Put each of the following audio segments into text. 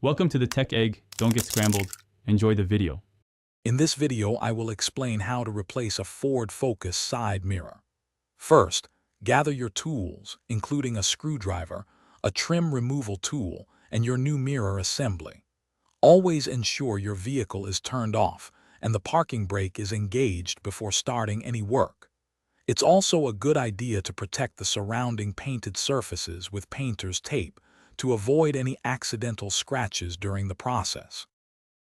Welcome to the Tech Egg. Don't get scrambled. Enjoy the video. In this video, I will explain how to replace a Ford Focus side mirror. First, gather your tools, including a screwdriver, a trim removal tool, and your new mirror assembly. Always ensure your vehicle is turned off and the parking brake is engaged before starting any work. It's also a good idea to protect the surrounding painted surfaces with painter's tape to avoid any accidental scratches during the process.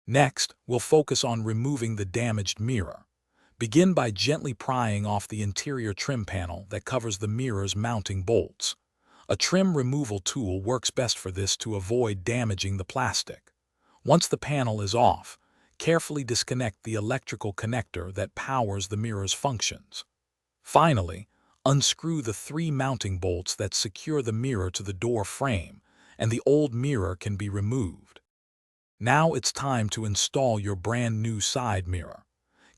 Next, we'll focus on removing the damaged mirror. Begin by gently prying off the interior trim panel that covers the mirror's mounting bolts. A trim removal tool works best for this to avoid damaging the plastic. Once the panel is off, carefully disconnect the electrical connector that powers the mirror's functions. Finally, unscrew the 3 mounting bolts that secure the mirror to the door frame, and the old mirror can be removed. Now it's time to install your brand new side mirror.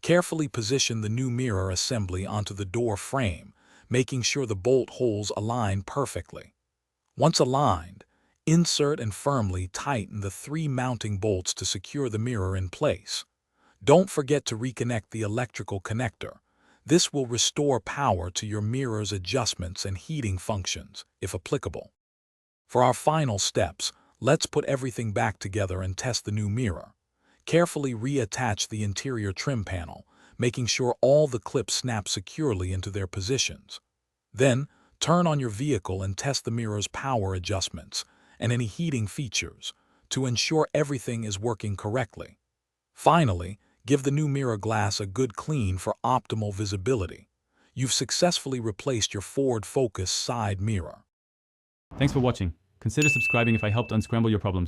Carefully position the new mirror assembly onto the door frame, making sure the bolt holes align perfectly. Once aligned, insert and firmly tighten the 3 mounting bolts to secure the mirror in place. Don't forget to reconnect the electrical connector. This will restore power to your mirror's adjustments and heating functions, if applicable. For our final steps, let's put everything back together and test the new mirror. Carefully reattach the interior trim panel, making sure all the clips snap securely into their positions. Then, turn on your vehicle and test the mirror's power adjustments and any heating features to ensure everything is working correctly. Finally, give the new mirror glass a good clean for optimal visibility. You've successfully replaced your Ford Focus side mirror. Thanks for watching. Consider subscribing if I helped unscramble your problems.